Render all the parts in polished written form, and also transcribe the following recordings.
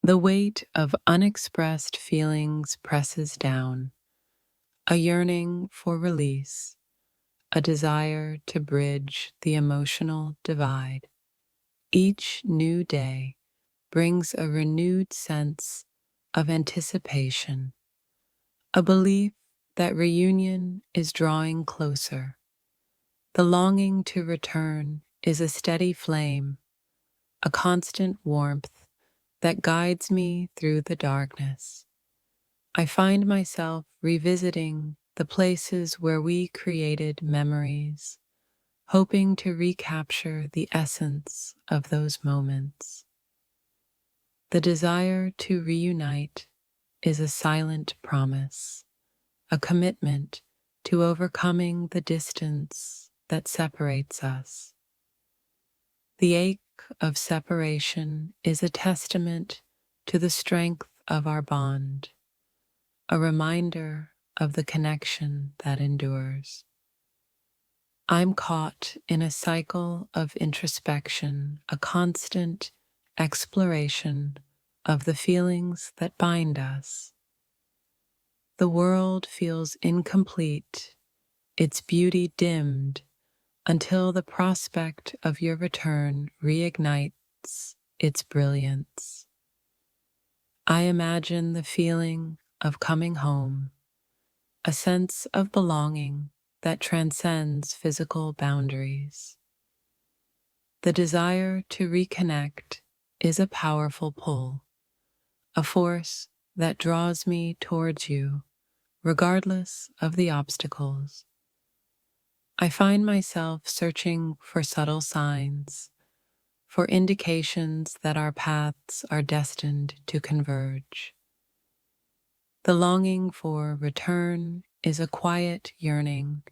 The weight of unexpressed feelings presses down, a yearning for release, a desire to bridge the emotional divide. Each new day brings a renewed sense of anticipation, a belief that reunion is drawing closer. The longing to return is a steady flame, a constant warmth that guides me through the darkness. I find myself revisiting the places where we created memories, hoping to recapture the essence of those moments. The desire to reunite is a silent promise, a commitment to overcoming the distance that separates us. The ache of separation is a testament to the strength of our bond, a reminder of the connection that endures. I'm caught in a cycle of introspection, a constant exploration of the feelings that bind us. The world feels incomplete, its beauty dimmed, until the prospect of your return reignites its brilliance. I imagine the feeling of coming home, a sense of belonging that transcends physical boundaries. The desire to reconnect is a powerful pull, a force that draws me towards you, regardless of the obstacles. I find myself searching for subtle signs, for indications that our paths are destined to converge. The longing for return is a quiet yearning,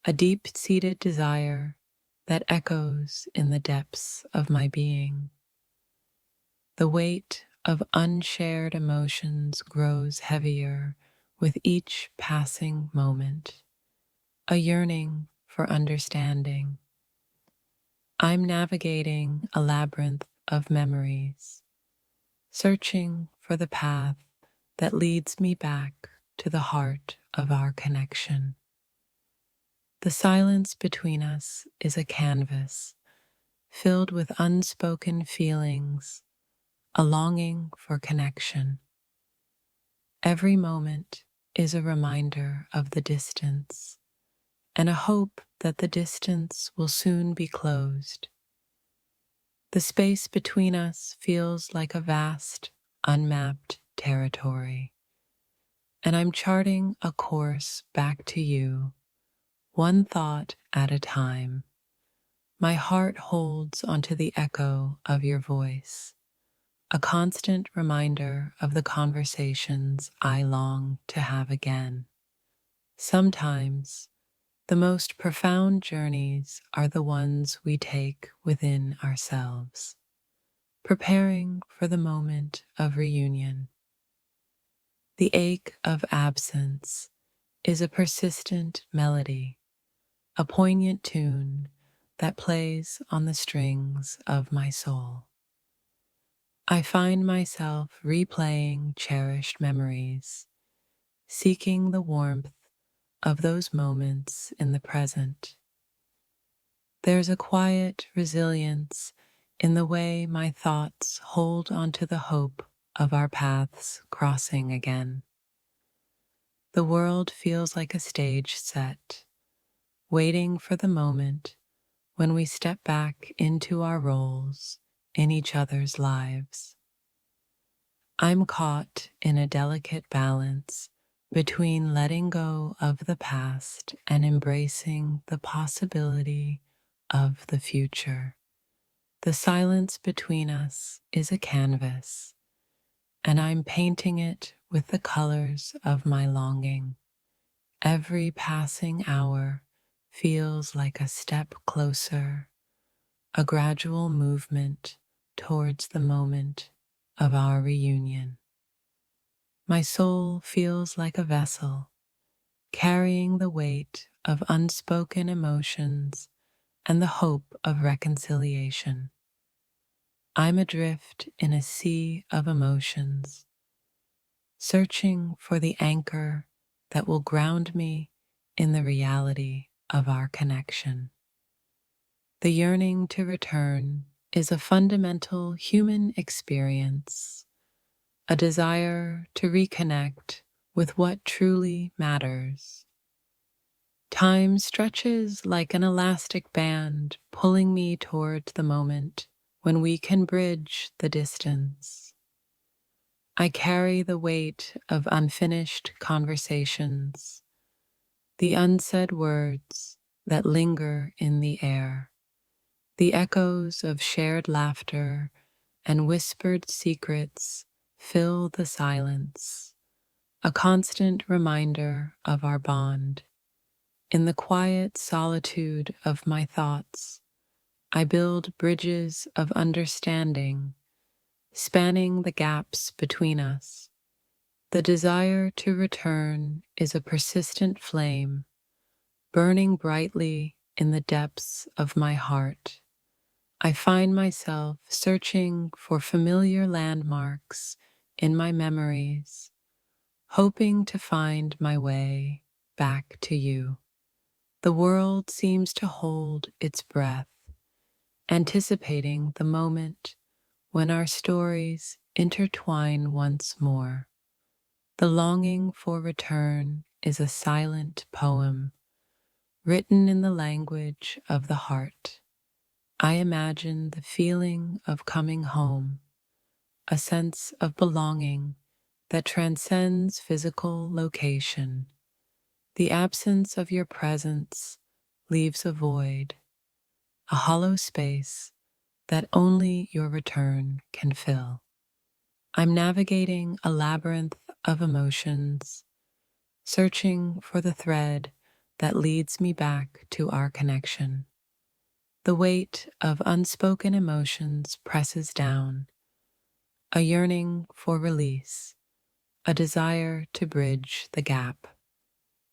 a deep-seated desire that echoes in the depths of my being. The weight of unshared emotions grows heavier with each passing moment, a yearning for understanding. I'm navigating a labyrinth of memories, searching for the path that leads me back to the heart of our connection. The silence between us is a canvas filled with unspoken feelings, a longing for connection. Every moment is a reminder of the distance and a hope that the distance will soon be closed. The space between us feels like a vast, unmapped territory, and I'm charting a course back to you, one thought at a time. My heart holds onto the echo of your voice, a constant reminder of the conversations I long to have again. Sometimes, the most profound journeys are the ones we take within ourselves, preparing for the moment of reunion. The ache of absence is a persistent melody, a poignant tune that plays on the strings of my soul. I find myself replaying cherished memories, seeking the warmth of those moments in the present. There's a quiet resilience in the way my thoughts hold onto the hope of our paths crossing again. The world feels like a stage set, waiting for the moment when we step back into our roles in each other's lives. I'm caught in a delicate balance between letting go of the past and embracing the possibility of the future. The silence between us is a canvas, and I'm painting it with the colors of my longing. Every passing hour feels like a step closer, a gradual movement towards the moment of our reunion. My soul feels like a vessel, carrying the weight of unspoken emotions and the hope of reconciliation. I'm adrift in a sea of emotions, searching for the anchor that will ground me in the reality of our connection. The yearning to return is a fundamental human experience, a desire to reconnect with what truly matters. Time stretches like an elastic band, pulling me towards the moment when we can bridge the distance. I carry the weight of unfinished conversations, the unsaid words that linger in the air, the echoes of shared laughter and whispered secrets fill the silence, a constant reminder of our bond. In the quiet solitude of my thoughts, I build bridges of understanding, spanning the gaps between us. The desire to return is a persistent flame, burning brightly in the depths of my heart. I find myself searching for familiar landmarks in my memories, hoping to find my way back to you. The world seems to hold its breath, anticipating the moment when our stories intertwine once more. The longing for return is a silent poem, written in the language of the heart. I imagine the feeling of coming home, a sense of belonging that transcends physical location. The absence of your presence leaves a void, a hollow space that only your return can fill. I'm navigating a labyrinth of emotions, searching for the thread that leads me back to our connection. The weight of unspoken emotions presses down, a yearning for release, a desire to bridge the gap.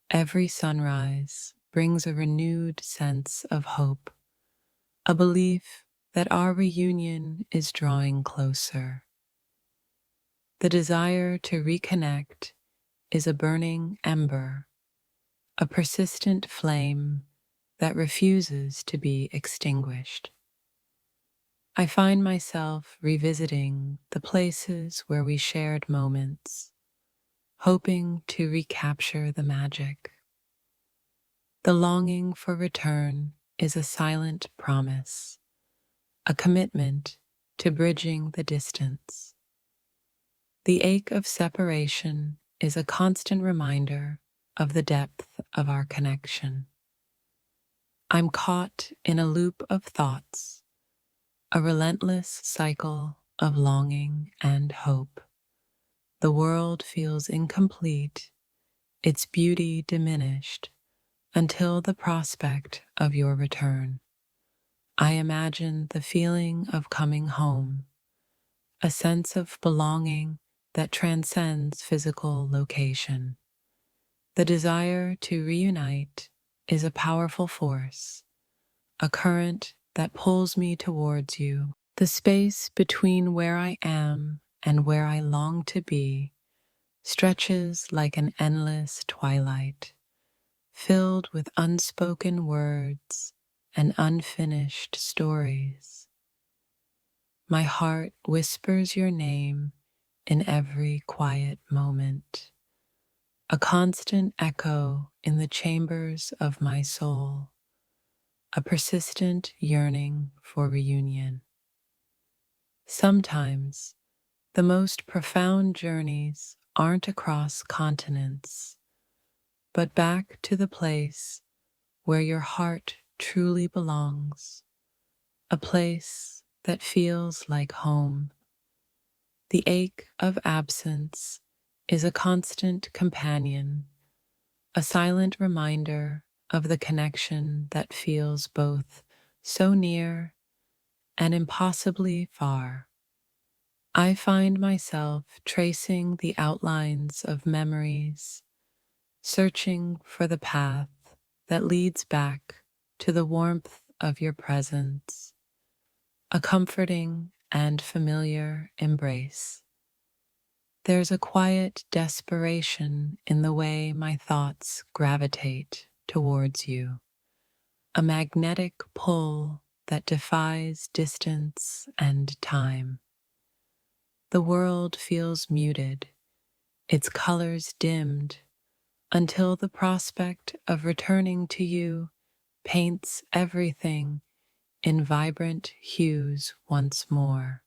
Every sunrise brings a renewed sense of hope, a belief that our reunion is drawing closer. The desire to reconnect is a burning ember, a persistent flame that refuses to be extinguished. I find myself revisiting the places where we shared moments, hoping to recapture the magic. The longing for return is a silent promise, a commitment to bridging the distance. The ache of separation is a constant reminder of the depth of our connection. I'm caught in a loop of thoughts, a relentless cycle of longing and hope. The world feels incomplete, its beauty diminished, until the prospect of your return. I imagine the feeling of coming home, a sense of belonging that transcends physical location. The desire to reunite is a powerful force, a current that pulls me towards you. The space between where I am and where I long to be stretches like an endless twilight, filled with unspoken words and unfinished stories. My heart whispers your name in every quiet moment, a constant echo in the chambers of my soul, a persistent yearning for reunion. Sometimes, the most profound journeys aren't across continents, but back to the place where your heart truly belongs, a place that feels like home. The ache of absence is a constant companion, a silent reminder of the connection that feels both so near and impossibly far. I find myself tracing the outlines of memories, searching for the path that leads back to the warmth of your presence, a comforting and familiar embrace. There's a quiet desperation in the way my thoughts gravitate towards you, a magnetic pull that defies distance and time. The world feels muted, its colors dimmed, until the prospect of returning to you paints everything in vibrant hues once more.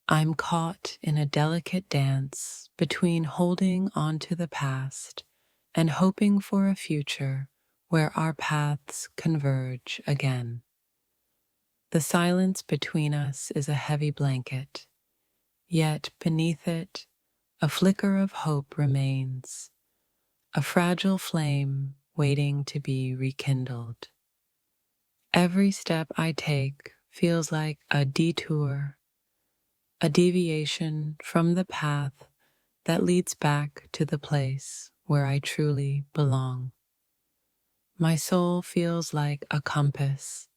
I'm caught in a delicate dance between holding onto the past and hoping for a future where our paths converge again. The silence between us is a heavy blanket, yet beneath it, a flicker of hope remains, a fragile flame waiting to be rekindled. Every step I take feels like a detour, a deviation from the path that leads back to the place where I truly belong. My soul feels like a compass,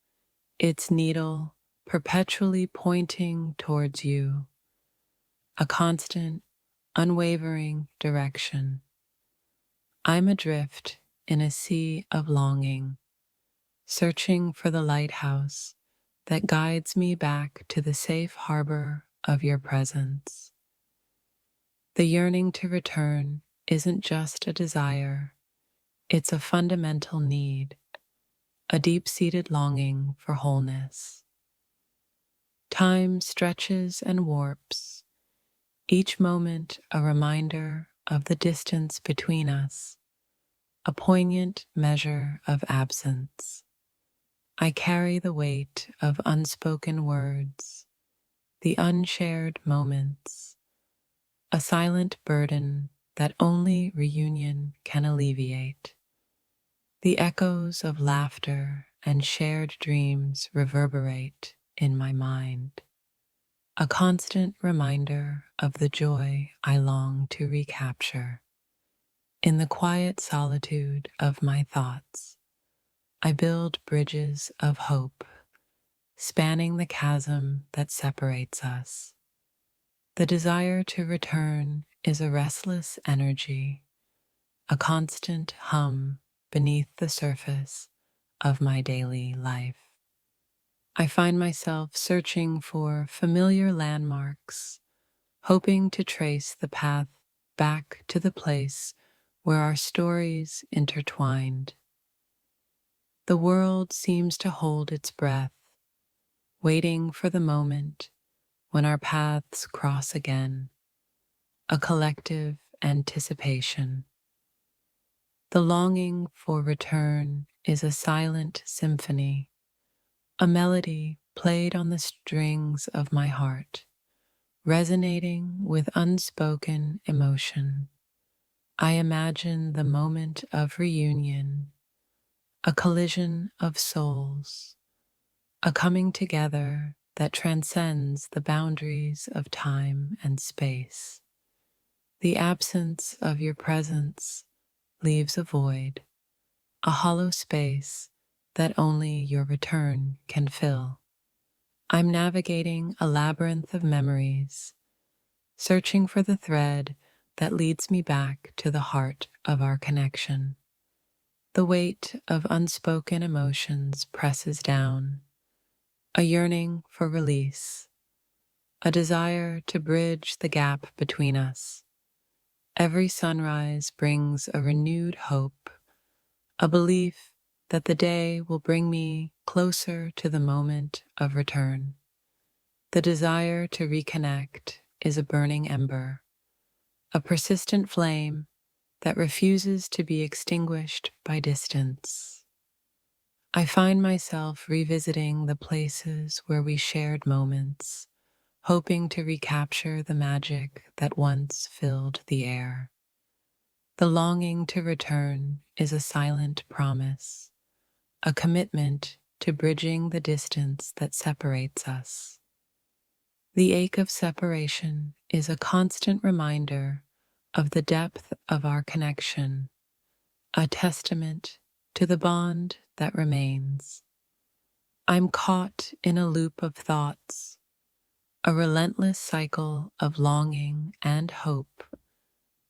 its needle perpetually pointing towards you, a constant, unwavering direction. I'm adrift in a sea of longing, searching for the lighthouse that guides me back to the safe harbor of your presence. The yearning to return isn't just a desire, it's a fundamental need, a deep-seated longing for wholeness. Time stretches and warps, each moment a reminder of the distance between us, a poignant measure of absence. I carry the weight of unspoken words, the unshared moments, a silent burden that only reunion can alleviate. The echoes of laughter and shared dreams reverberate in my mind, a constant reminder of the joy I long to recapture. In the quiet solitude of my thoughts, I build bridges of hope, spanning the chasm that separates us. The desire to return is a restless energy, a constant hum beneath the surface of my daily life. I find myself searching for familiar landmarks, hoping to trace the path back to the place where our stories intertwined. The world seems to hold its breath, waiting for the moment when our paths cross again, a collective anticipation. The longing for return is a silent symphony, a melody played on the strings of my heart, resonating with unspoken emotion. I imagine the moment of reunion, a collision of souls, a coming together that transcends the boundaries of time and space. The absence of your presence leaves a void, a hollow space that only your return can fill. I'm navigating a labyrinth of memories, searching for the thread that leads me back to the heart of our connection. The weight of unspoken emotions presses down, a yearning for release, a desire to bridge the gap between us. Every sunrise brings a renewed hope, a belief that the day will bring me closer to the moment of return. The desire to reconnect is a burning ember, a persistent flame that refuses to be extinguished by distance. I find myself revisiting the places where we shared moments, hoping to recapture the magic that once filled the air. The longing to return is a silent promise, a commitment to bridging the distance that separates us. The ache of separation is a constant reminder of the depth of our connection, a testament to the bond that remains. I'm caught in a loop of thoughts, a relentless cycle of longing and hope,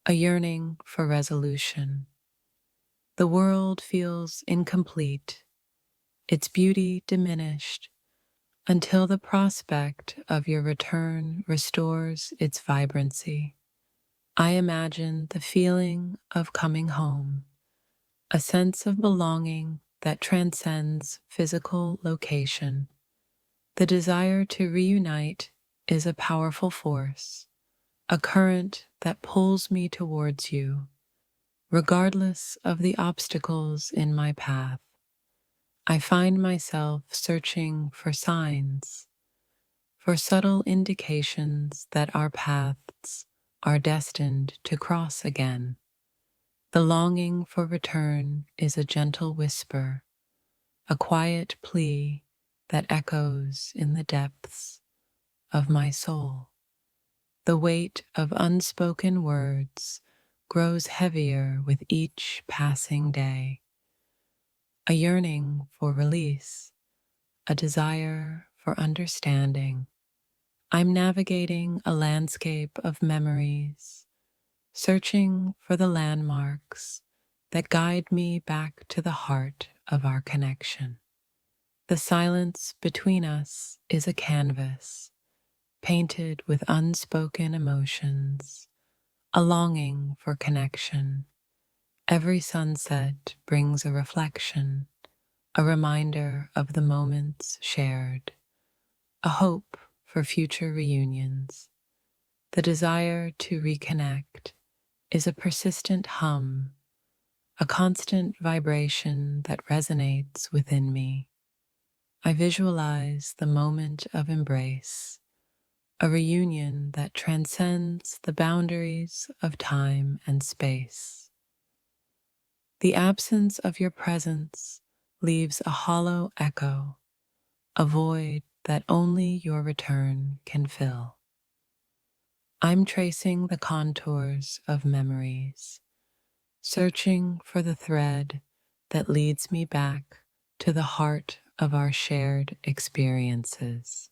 a yearning for resolution. The world feels incomplete, its beauty diminished, until the prospect of your return restores its vibrancy. I imagine the feeling of coming home, a sense of belonging that transcends physical location. The desire to reunite is a powerful force, a current that pulls me towards you, regardless of the obstacles in my path. I find myself searching for signs, for subtle indications that our paths are destined to cross again. The longing for return is a gentle whisper, a quiet plea that echoes in the depths of my soul. The weight of unspoken words grows heavier with each passing day, a yearning for release, a desire for understanding. I'm navigating a landscape of memories, searching for the landmarks that guide me back to the heart of our connection. The silence between us is a canvas, painted with unspoken emotions, a longing for connection. Every sunset brings a reflection, a reminder of the moments shared, a hope for future reunions. The desire to reconnect is a persistent hum, a constant vibration that resonates within me. I visualize the moment of embrace, a reunion that transcends the boundaries of time and space. The absence of your presence leaves a hollow echo, a void that only your return can fill. I'm tracing the contours of memories, searching for the thread that leads me back to the heart of our shared experiences.